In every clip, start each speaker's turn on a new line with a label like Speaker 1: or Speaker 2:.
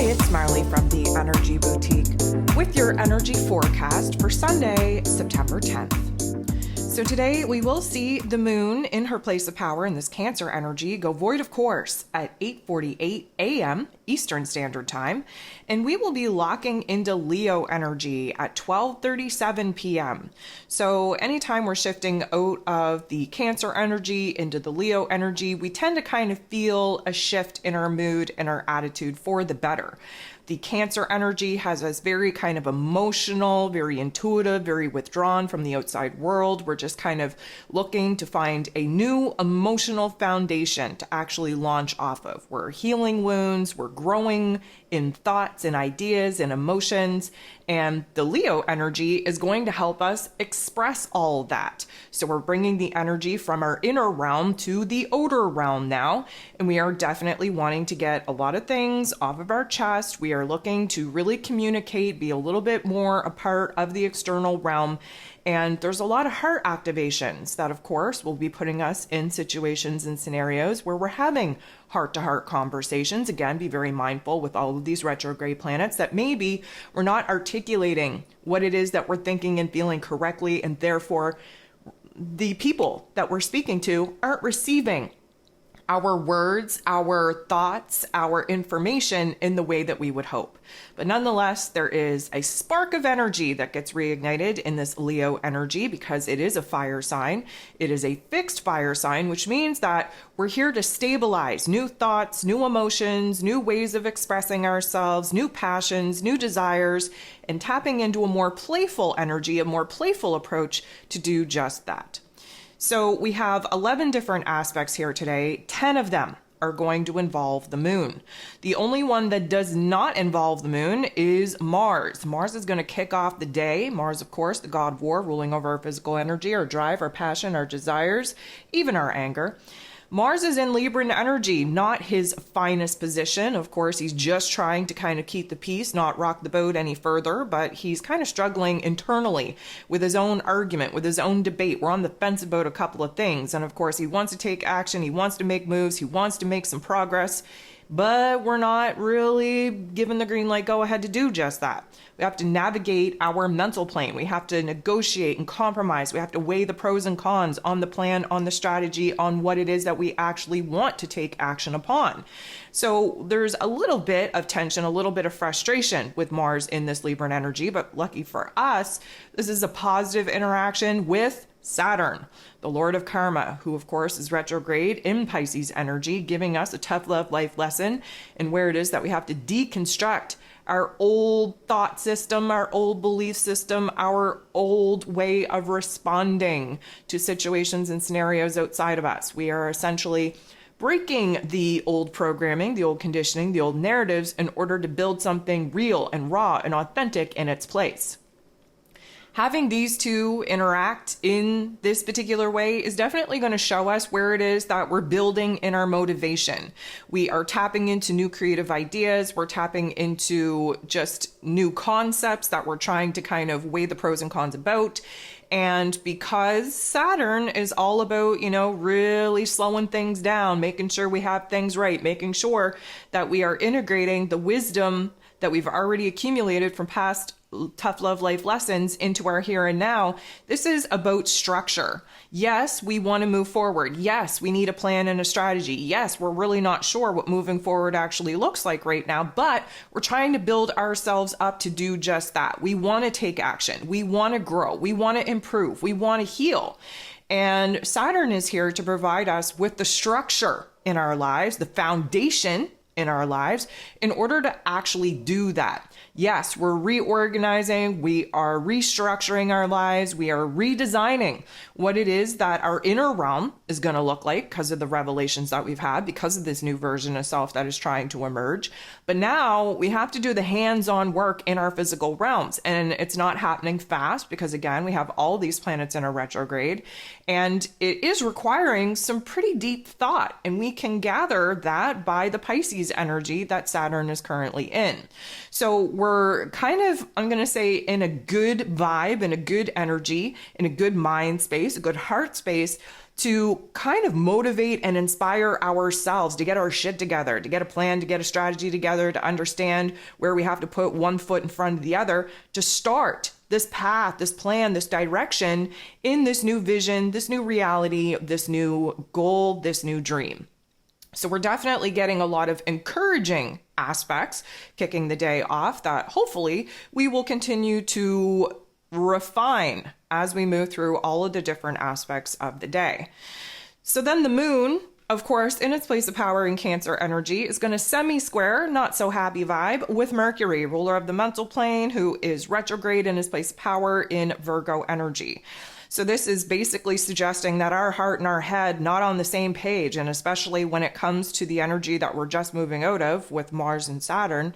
Speaker 1: it's Marley from the Energy Boutique with your energy forecast for Sunday, September 10th. So today we will see the moon in her place of power in this Cancer energy go void of course at 8:48 a.m. Eastern Standard Time, and we will be locking into Leo energy at 12:37 p.m. So anytime we're shifting out of the Cancer energy into the Leo energy, we tend to kind of feel a shift in our mood and our attitude for the better. The Cancer energy has us very kind of emotional, very intuitive, very withdrawn from the outside world. We're just kind of looking to find a new emotional foundation to actually launch off of. We're healing wounds, we're growing in thoughts and ideas and emotions, and the Leo energy is going to help us express all that. So we're bringing the energy from our inner realm to the outer realm now, and we are definitely wanting to get a lot of things off of our chest. We are looking to really communicate, be a little bit more a part of the external realm. And there's a lot of heart activations that, of course, will be putting us in situations and scenarios where we're having heart-to-heart conversations. Again, be very mindful with all of these retrograde planets that maybe we're not articulating what it is that we're thinking and feeling correctly, and therefore the people that we're speaking to aren't receiving our words, our thoughts, our information in the way that we would hope. But nonetheless, there is a spark of energy that gets reignited in this Leo energy because it is a fire sign. It is a fixed fire sign, which means that we're here to stabilize new thoughts, new emotions, new ways of expressing ourselves, new passions, new desires, and tapping into a more playful energy, a more playful approach to do just that. So we have 11 different aspects here today. 10 of them are going to involve the moon. The only one that does not involve the moon is Mars. Mars is going to kick off the day. Mars, of course, the god of war, ruling over our physical energy, our drive, our passion, our desires, even our anger. Mars is in Libran energy, not his finest position. Of course, he's just trying to kind of keep the peace, not rock the boat any further, but he's kind of struggling internally with his own argument, with his own debate. We're on the fence about a couple of things. And of course, he wants to take action. He wants to make moves. He wants to make some progress. But we're not really given the green light go ahead to do just that. We have to navigate our mental plane. We have to negotiate and compromise. We have to weigh the pros and cons on the plan, on the strategy, on what it is that we actually want to take action upon. So there's a little bit of tension, a little bit of frustration with Mars in this Libran energy, but lucky for us, this is a positive interaction with Saturn, the Lord of Karma, who of course is retrograde in Pisces energy, giving us a tough love life lesson and where it is that we have to deconstruct our old thought system, our old belief system, our old way of responding to situations and scenarios outside of us. We are essentially breaking the old programming, the old conditioning, the old narratives in order to build something real and raw and authentic in its place. Having these two interact in this particular way is definitely going to show us where it is that we're building in our motivation. We are tapping into new creative ideas. We're tapping into just new concepts that we're trying to kind of weigh the pros and cons about. And because Saturn is all about, really slowing things down, making sure we have things right, making sure that we are integrating the wisdom that we've already accumulated from past tough love life lessons into our here and now. This is about structure. Yes, we want to move forward. Yes, we need a plan and a strategy. Yes, we're really not sure what moving forward actually looks like right now, but we're trying to build ourselves up to do just that. We want to take action. We want to grow. We want to improve. We want to heal. And Saturn is here to provide us with the structure in our lives, the foundation in our lives, in order to actually do that. Yes, we're reorganizing, we are restructuring our lives, we are redesigning what it is that our inner realm is going to look like because of the revelations that we've had, because of this new version of self that is trying to emerge. But now we have to do the hands-on work in our physical realms, and it's not happening fast because, again, we have all these planets in a retrograde, and it is requiring some pretty deep thought, and we can gather that by the Pisces energy that Saturn is currently in. So we're kind of, I'm going to say, in a good vibe, in a good energy, in a good mind space, a good heart space, to kind of motivate and inspire ourselves to get our shit together, to get a plan, to get a strategy together, to understand where we have to put one foot in front of the other, to start this path, this plan, this direction in this new vision, this new reality, this new goal, this new dream. So we're definitely getting a lot of encouraging aspects kicking the day off that hopefully we will continue to refine as we move through all of the different aspects of the day. So then the moon, of course, in its place of power in Cancer energy, is going to semi-square, not so happy vibe, with Mercury, ruler of the mental plane, who is retrograde in his place of power in Virgo energy. So this is basically suggesting that our heart and our head not on the same page, and especially when it comes to the energy that we're just moving out of with Mars and Saturn,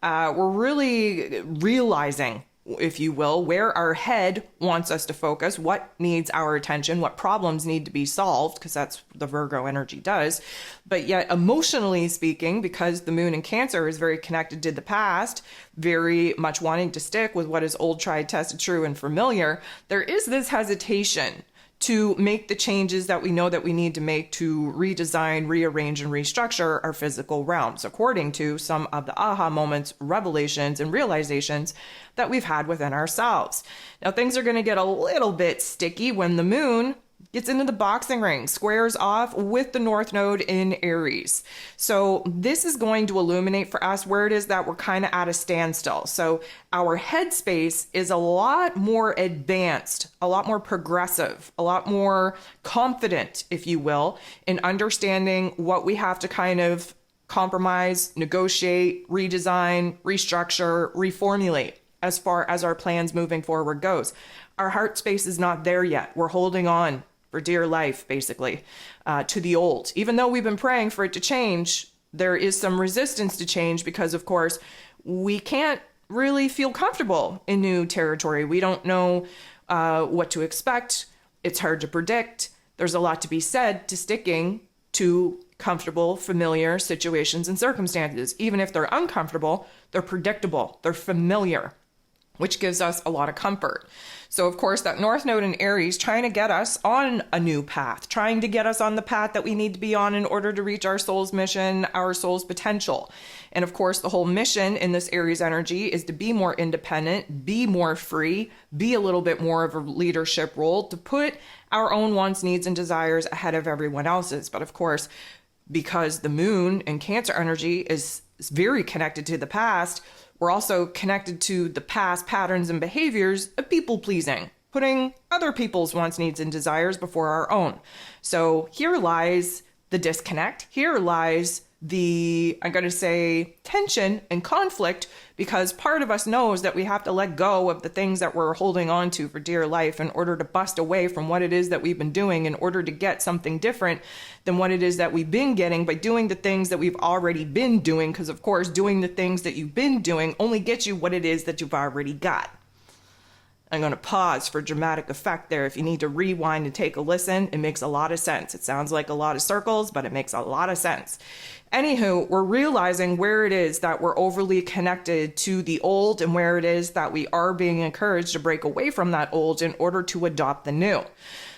Speaker 1: we're really realizing, if you will, where our head wants us to focus, what needs our attention, what problems need to be solved, because that's what the Virgo energy does. But yet, emotionally speaking, because the moon in Cancer is very connected to the past, very much wanting to stick with what is old, tried, tested, true, and familiar, there is this hesitation to make the changes that we know that we need to make to redesign, rearrange, and restructure our physical realms, according to some of the aha moments, revelations, and realizations that we've had within ourselves. Now, things are going to get a little bit sticky when the moon gets into the boxing ring, squares off with the North Node in Aries. So this is going to illuminate for us where it is that we're kind of at a standstill. So our headspace is a lot more advanced, a lot more progressive, a lot more confident, if you will, in understanding what we have to kind of compromise, negotiate, redesign, restructure, reformulate as far as our plans moving forward goes. Our heart space is not there yet. We're holding on for dear life, basically, to the old. Even though we've been praying for it to change, there is some resistance to change because, of course, we can't really feel comfortable in new territory. We don't know what to expect. It's hard to predict. There's a lot to be said to sticking to comfortable, familiar situations and circumstances. Even if they're uncomfortable, they're predictable, they're familiar, which gives us a lot of comfort. So, of course, that North Node in Aries trying to get us on a new path, trying to get us on the path that we need to be on in order to reach our soul's mission, our soul's potential. And, of course, the whole mission in this Aries energy is to be more independent, be more free, be a little bit more of a leadership role, to put our own wants, needs, and desires ahead of everyone else's. But, of course, because the moon in Cancer energy is very connected to the past, we're also connected to the past patterns and behaviors of people pleasing, putting other people's wants, needs, and desires before our own. So here lies the disconnect. Here lies the, I'm going to say, tension and conflict, because part of us knows that we have to let go of the things that we're holding on to for dear life in order to bust away from what it is that we've been doing in order to get something different than what it is that we've been getting by doing the things that we've already been doing. Because, of course, doing the things that you've been doing only gets you what it is that you've already got. I'm going to pause for dramatic effect there. If you need to rewind and take a listen, it makes a lot of sense. It sounds like a lot of circles, but it makes a lot of sense. Anywho, we're realizing where it is that we're overly connected to the old and where it is that we are being encouraged to break away from that old in order to adopt the new.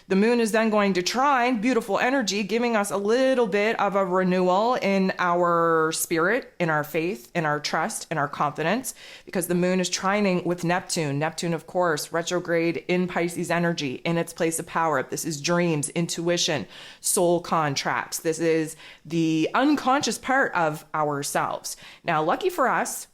Speaker 1: The moon is then going to trine, beautiful energy, giving us a little bit of a renewal in our spirit, in our faith, in our trust, in our confidence, because the moon is trining with Neptune. Neptune, of course, retrograde in Pisces energy, in its place of power. This is dreams, intuition, soul contracts. This is the unconscious part of ourselves. Now, lucky for us,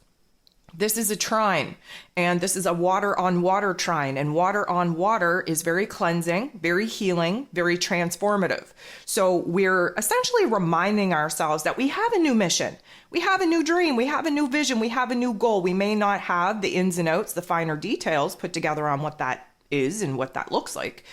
Speaker 1: this is a trine, and this is a water on water trine, and water on water is very cleansing, very healing, very transformative. So we're essentially reminding ourselves that we have a new mission. We have a new dream. We have a new vision. We have a new goal. We may not have the ins and outs, the finer details put together on what that is and what that looks like.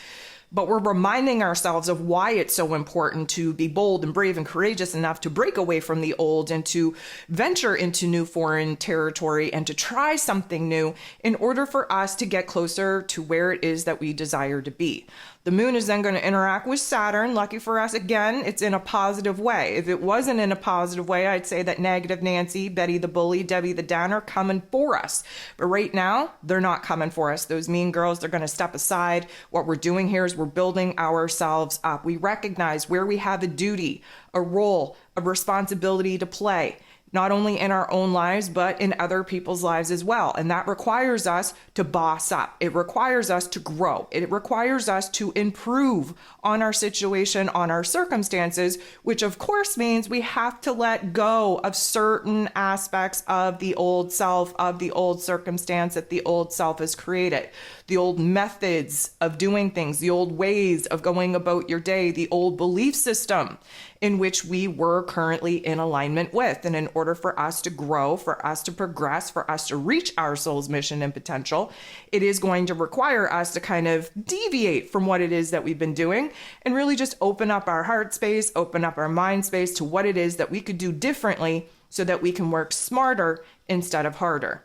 Speaker 1: but we're reminding ourselves of why it's so important to be bold and brave and courageous enough to break away from the old and to venture into new foreign territory and to try something new in order for us to get closer to where it is that we desire to be. The moon is then going to interact with Saturn. Lucky for us, again, it's in a positive way. If it wasn't in a positive way, I'd say that negative Nancy, Betty the bully, Debbie the Downer coming for us. But right now, they're not coming for us. Those mean girls, they're going to step aside. What we're doing here is we're building ourselves up. We recognize where we have a duty, a role, a responsibility to play, not only in our own lives, but in other people's lives as well. And that requires us to boss up. It requires us to grow. It requires us to improve on our situation, on our circumstances, which of course means we have to let go of certain aspects of the old self, of the old circumstance that the old self has created. The old methods of doing things, the old ways of going about your day, the old belief system in which we were currently in alignment with. And in order for us to grow, for us to progress, for us to reach our soul's mission and potential, it is going to require us to kind of deviate from what it is that we've been doing and really just open up our heart space, open up our mind space to what it is that we could do differently so that we can work smarter instead of harder.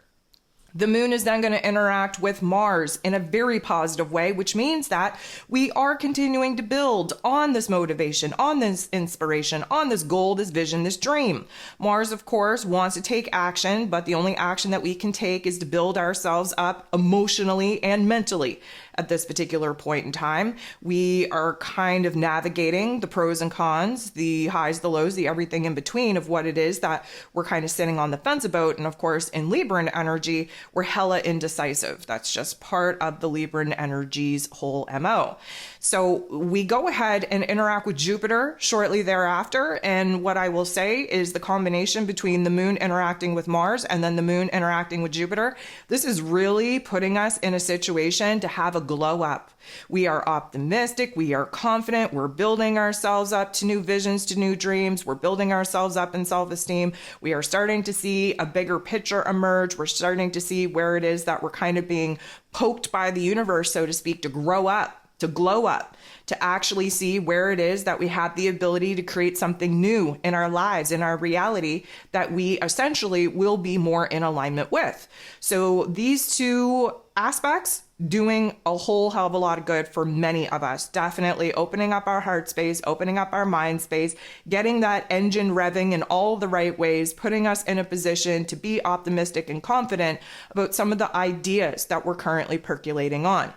Speaker 1: The moon is then going to interact with Mars in a very positive way, which means that we are continuing to build on this motivation, on this inspiration, on this goal, this vision, this dream. Mars, of course, wants to take action, but the only action that we can take is to build ourselves up emotionally and mentally. At this particular point in time, we are kind of navigating the pros and cons, the highs, the lows, the everything in between of what it is that we're kind of sitting on the fence about. And of course, in Libran energy, we're hella indecisive. That's just part of the Libran energy's whole MO. So we go ahead and interact with Jupiter shortly thereafter. And what I will say is the combination between the moon interacting with Mars and then the moon interacting with Jupiter, this is really putting us in a situation to have a glow up. We are optimistic. We are confident. We're building ourselves up to new visions, to new dreams. We're building ourselves up in self-esteem. We are starting to see a bigger picture emerge. We're starting to see where it is that we're kind of being poked by the universe, so to speak, to grow up, to glow up, to actually see where it is that we have the ability to create something new in our lives, in our reality, that we essentially will be more in alignment with. So these two aspects doing a whole hell of a lot of good for many of us. Definitely opening up our heart space, opening up our mind space, getting that engine revving in all the right ways, putting us in a position to be optimistic and confident about some of the ideas that we're currently percolating on.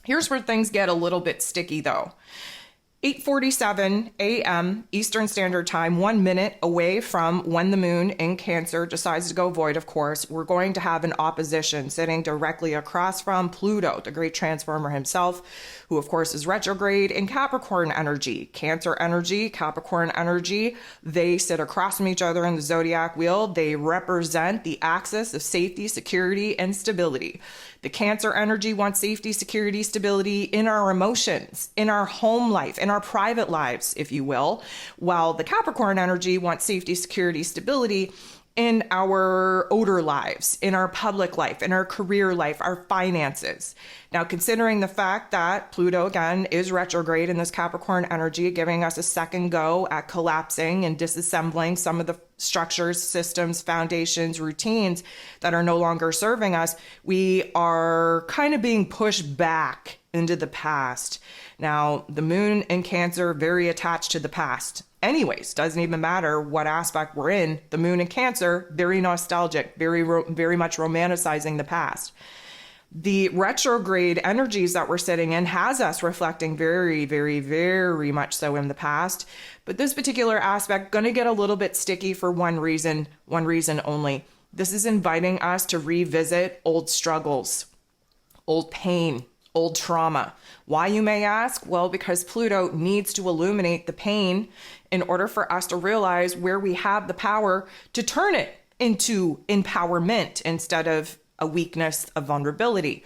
Speaker 1: Here's where things get a little bit sticky though. 8:47 a.m. Eastern Standard Time, 1 minute away from when the moon in Cancer decides to go void, of course, we're going to have an opposition sitting directly across from Pluto, the great transformer himself, who of course is retrograde in Capricorn energy. Cancer energy, Capricorn energy, they sit across from each other in the zodiac wheel. They represent the axis of safety, security, and stability. The Cancer energy wants safety, security, stability in our emotions, in our home life, in our private lives, if you will, while the Capricorn energy wants safety, security, stability in our outer lives, in our public life, in our career life, our finances. Now, considering the fact that Pluto, again, is retrograde in this Capricorn energy, giving us a second go at collapsing and disassembling some of the structures, systems, foundations, routines that are no longer serving us, we are kind of being pushed back into the past. Now, the moon in Cancer, very attached to the past. Anyways, doesn't even matter what aspect we're in. The moon in Cancer, very nostalgic, very much romanticizing the past. The retrograde energies that we're sitting in has us reflecting very much so in the past. But this particular aspect going to get a little bit sticky for one reason only. This is inviting us to revisit old struggles, old pain, old trauma. Why, you may ask? Well, because Pluto needs to illuminate the pain in order for us to realize where we have the power to turn it into empowerment instead of a weakness, of vulnerability.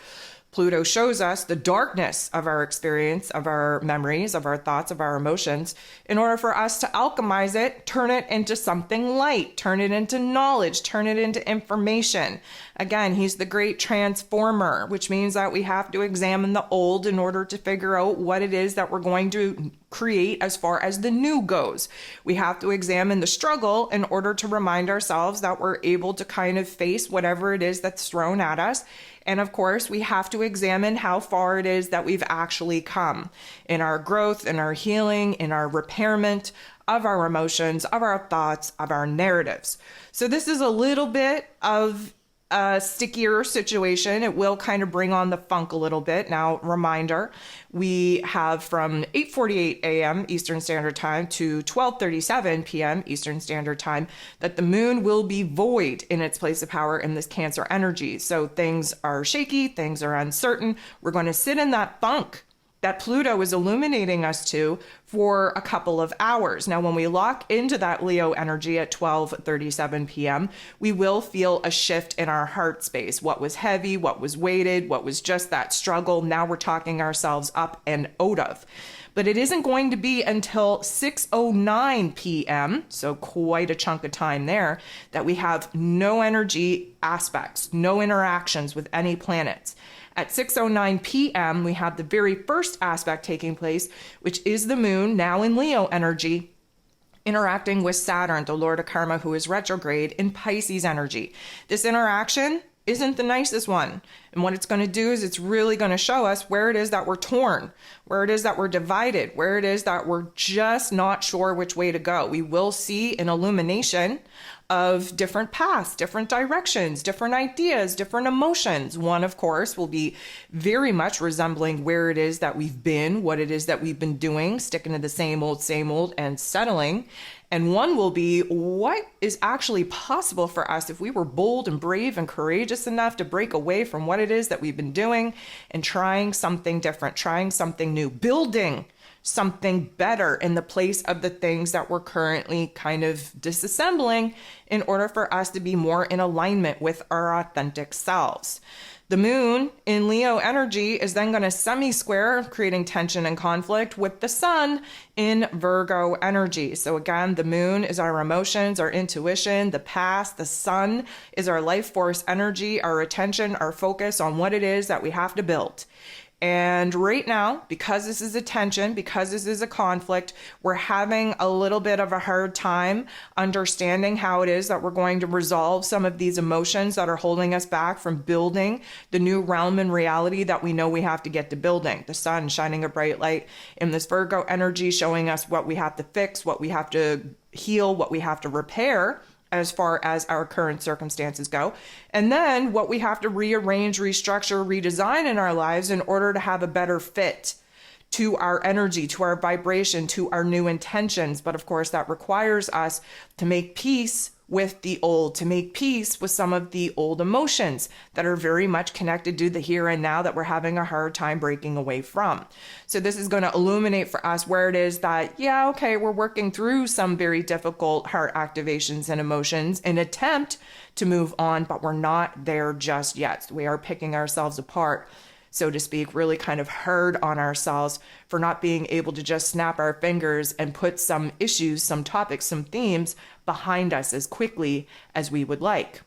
Speaker 1: Pluto shows us the darkness of our experience, of our memories, of our thoughts, of our emotions, in order for us to alchemize it, turn it into something light, turn it into knowledge, turn it into information. Again, he's the great transformer, which means that we have to examine the old in order to figure out what it is that we're going to create as far as the new goes. We have to examine the struggle in order to remind ourselves that we're able to kind of face whatever it is that's thrown at us. And of course, we have to examine how far it is that we've actually come in our growth, in our healing, in our repairment of our emotions, of our thoughts, of our narratives. So this is a little bit of a stickier situation. It will kind of bring on the funk a little bit. Now, reminder, we have from 8:48 a.m. Eastern Standard Time to 12:37 p.m. Eastern Standard Time that the moon will be void in its place of power in this Cancer energy. So things are shaky, things are uncertain. We're going to sit in that funk that Pluto is illuminating us to for a couple of hours. Now, when we lock into that Leo energy at 12:37 p.m., we will feel a shift in our heart space. What was heavy, what was weighted, what was just that struggle, now we're talking ourselves up and out of. But it isn't going to be until 6:09 p.m., so quite a chunk of time there, that we have no energy aspects, no interactions with any planets. At 6:09 p.m., we have the very first aspect taking place, which is the moon, now in Leo energy, interacting with Saturn, the Lord of Karma, who is retrograde in Pisces energy. This interaction isn't the nicest one. And what it's going to do is it's really going to show us where it is that we're torn, where it is that we're divided, where it is that we're just not sure which way to go. We will see an illumination of different paths, different directions, different ideas, different emotions. One, of course, will be very much resembling where it is that we've been, what it is that we've been doing, sticking to the same old, and settling. And one will be what is actually possible for us if we were bold and brave and courageous enough to break away from what it is that we've been doing and trying something different, trying something new, building something better in the place of the things that we're currently kind of disassembling in order for us to be more in alignment with our authentic selves. The moon in Leo energy is then going to semi-square, creating tension and conflict with the sun in Virgo energy. So again, the moon is our emotions, our intuition, the past. The sun is our life force energy, our attention, our focus on what it is that we have to build. And right now, because this is a tension, because this is a conflict, we're having a little bit of a hard time understanding how it is that we're going to resolve some of these emotions that are holding us back from building the new realm and reality that we know we have to get to building. The sun shining a bright light in this Virgo energy, showing us what we have to fix, what we have to heal, what we have to repair as far as our current circumstances go. And then what we have to rearrange, restructure, redesign in our lives in order to have a better fit to our energy, to our vibration, to our new intentions. But of course, that requires us to make peace with the old, to make peace with some of the old emotions that are very much connected to the here and now that we're having a hard time breaking away from. So this is going to illuminate for us where it is that, yeah, okay, we're working through some very difficult heart activations and emotions in attempt to move on, but we're not there just yet. So we are picking ourselves apart, so to speak, really kind of hard on ourselves for not being able to just snap our fingers and put some issues, some topics, some themes behind us as quickly as we would like.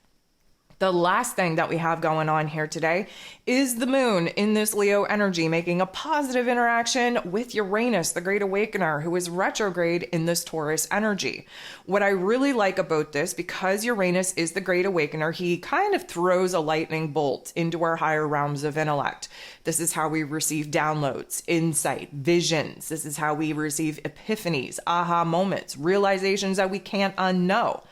Speaker 1: The last thing that we have going on here today is the moon in this Leo energy making a positive interaction with Uranus, the Great Awakener, who is retrograde in this Taurus energy. What I really like about this, because Uranus is the Great Awakener, he kind of throws a lightning bolt into our higher realms of intellect. This is how we receive downloads, insight, visions. This is how we receive epiphanies, aha moments, realizations that we can't unknow.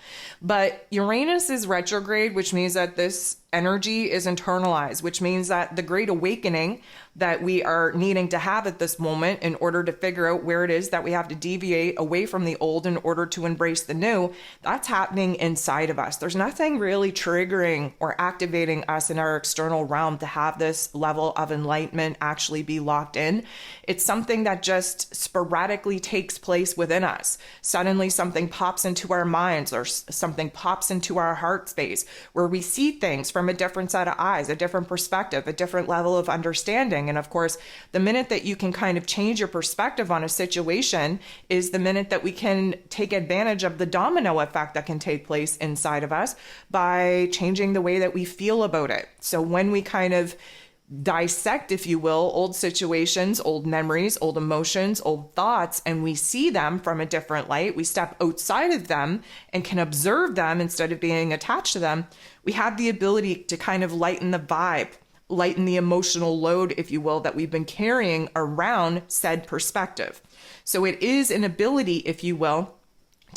Speaker 1: But Uranus is retrograde, which means that this energy is internalized, which means that the great awakening that we are needing to have at this moment in order to figure out where it is that we have to deviate away from the old in order to embrace the new, that's happening inside of us. There's nothing really triggering or activating us in our external realm to have this level of enlightenment actually be locked in. It's something that just sporadically takes place within us. Suddenly something pops into our minds or something pops into our heart space where we see things from from a different set of eyes, a different perspective, a different level of understanding. And of course, the minute that you can kind of change your perspective on a situation is the minute that we can take advantage of the domino effect that can take place inside of us by changing the way that we feel about it. So when we kind of dissect, if you will, old situations, old memories, old emotions, old thoughts, and we see them from a different light, we step outside of them and can observe them instead of being attached to them, we have the ability to kind of lighten the vibe, lighten the emotional load, if you will, that we've been carrying around said perspective. So it is an ability, if you will,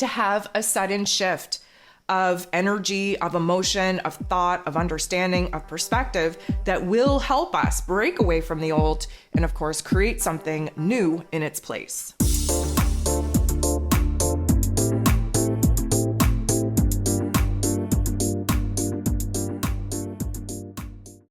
Speaker 1: to have a sudden shift of energy, of emotion, of thought, of understanding, of perspective that will help us break away from the old and, of course, create something new in its place.